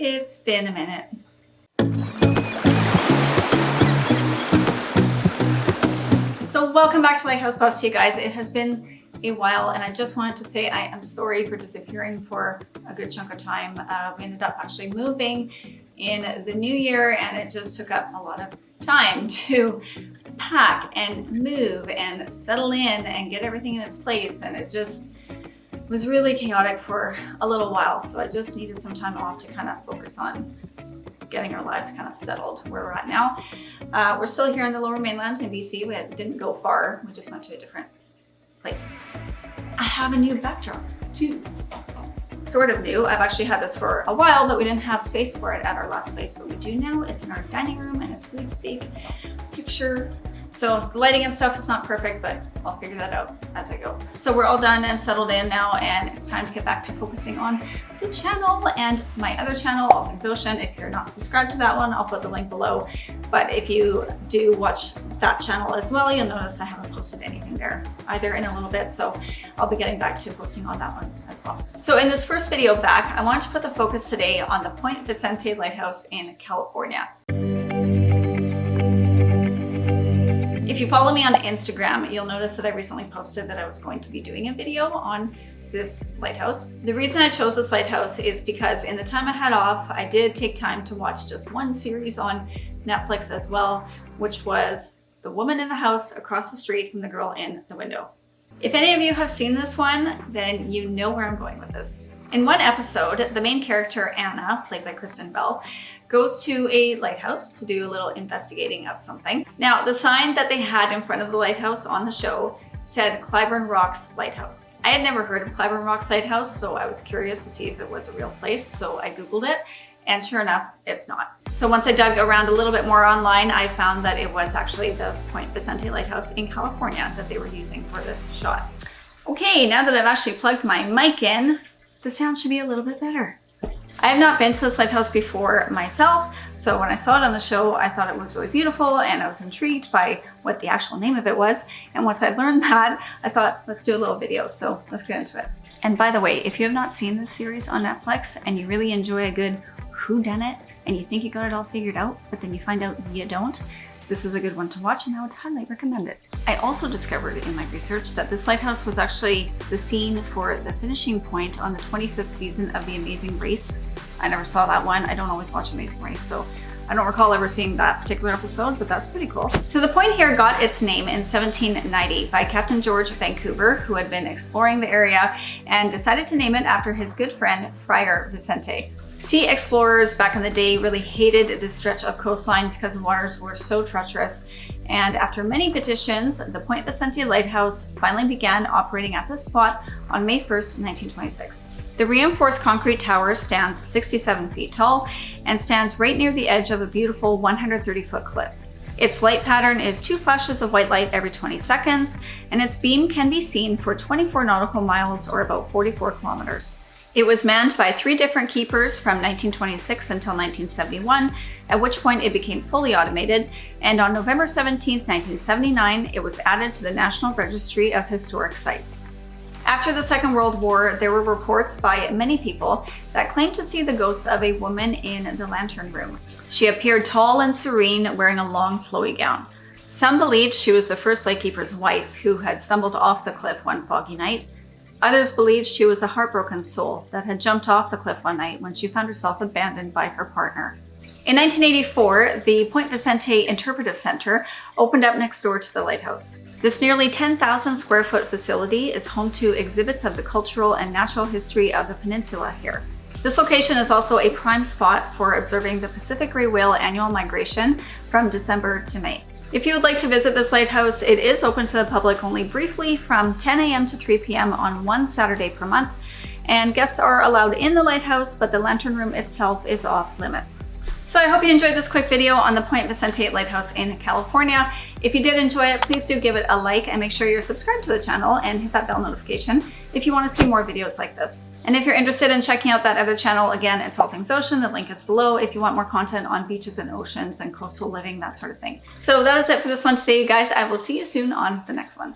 It's been a minute. So welcome back to Lighthouse Buffs, you guys. It has been a while, and I just wanted to say I am sorry for disappearing for a good chunk of time. We ended up actually moving in the new year, and it just took up a lot of time to pack and move and settle in and get everything in its place, and it just was really chaotic for a little while. So I just needed some time off to kind of focus on getting our lives kind of settled where we're at now. We're still here in the Lower Mainland in BC. We didn't go far. We just went to a different place. I have a new backdrop too. Sort of new. I've actually had this for a while, but we didn't have space for it at our last place, but we do now. It's in our dining room and it's a really big picture. So the lighting and stuff is not perfect, but I'll figure that out as I go. So we're all done and settled in now, and it's time to get back to focusing on the channel and my other channel, All Things Ocean. If you're not subscribed to that one, I'll put the link below. But if you do watch that channel as well, you'll notice I haven't posted anything there either in a little bit. So I'll be getting back to posting on that one as well. So in this first video back, I wanted to put the focus today on the Point Vicente Lighthouse in California. If you follow me on Instagram, you'll notice that I recently posted that I was going to be doing a video on this lighthouse. The reason I chose this lighthouse is because in the time I had off, I did take time to watch just one series on Netflix as well, which was The Woman in the House Across the Street from the Girl in the Window. If any of you have seen this one, then you know where I'm going with this. In one episode, the main character, Anna, played by Kristen Bell, goes to a lighthouse to do a little investigating of something. Now, the sign that they had in front of the lighthouse on the show said Clybourne Rocks Lighthouse. I had never heard of Clybourne Rocks Lighthouse, so I was curious to see if it was a real place, so I Googled it, and sure enough, it's not. So once I dug around a little bit more online, I found that it was actually the Point Vicente Lighthouse in California that they were using for this shot. Okay, now that I've actually plugged my mic in, the sound should be a little bit better. I have not been to this lighthouse before myself, so when I saw it on the show, I thought it was really beautiful and I was intrigued by what the actual name of it was. And once I learned that, I thought, let's do a little video, so let's get into it. And by the way, if you have not seen this series on Netflix and you really enjoy a good whodunit and you think you got it all figured out, but then you find out you don't, this is a good one to watch and I would highly recommend it. I also discovered in my research that this lighthouse was actually the scene for the finishing point on the 25th season of The Amazing Race. I never saw that one. I don't always watch Amazing Race, so I don't recall ever seeing that particular episode, but that's pretty cool. So the point here got its name in 1790 by Captain George Vancouver, who had been exploring the area and decided to name it after his good friend, Friar Vicente. Sea explorers back in the day really hated this stretch of coastline because the waters were so treacherous. And after many petitions, the Point Vicente Lighthouse finally began operating at this spot on May 1st, 1926. The reinforced concrete tower stands 67 feet tall and stands right near the edge of a beautiful 130-foot cliff. Its light pattern is 2 flashes of white light every 20 seconds, and its beam can be seen for 24 nautical miles or about 44 kilometers. It was manned by 3 different keepers from 1926 until 1971, at which point it became fully automated, and on November 17, 1979, it was added to the National Registry of Historic Sites. After the Second World War, there were reports by many people that claimed to see the ghost of a woman in the lantern room. She appeared tall and serene, wearing a long flowy gown. Some believed she was the first lightkeeper's wife who had stumbled off the cliff one foggy night. Others believed she was a heartbroken soul that had jumped off the cliff one night when she found herself abandoned by her partner. In 1984, the Point Vicente Interpretive Center opened up next door to the lighthouse. This nearly 10,000 square foot facility is home to exhibits of the cultural and natural history of the peninsula here. This location is also a prime spot for observing the Pacific gray whale annual migration from December to May. If you would like to visit this lighthouse, it is open to the public only briefly from 10 a.m. to 3 p.m. on one Saturday per month, and guests are allowed in the lighthouse, but the lantern room itself is off limits. So I hope you enjoyed this quick video on the Point Vicente Lighthouse in California. If you did enjoy it, please do give it a like and make sure you're subscribed to the channel and hit that bell notification if you want to see more videos like this. And if you're interested in checking out that other channel, again, it's All Things Ocean. The link is below if you want more content on beaches and oceans and coastal living, that sort of thing. So that is it for this one today, you guys. I will see you soon on the next one.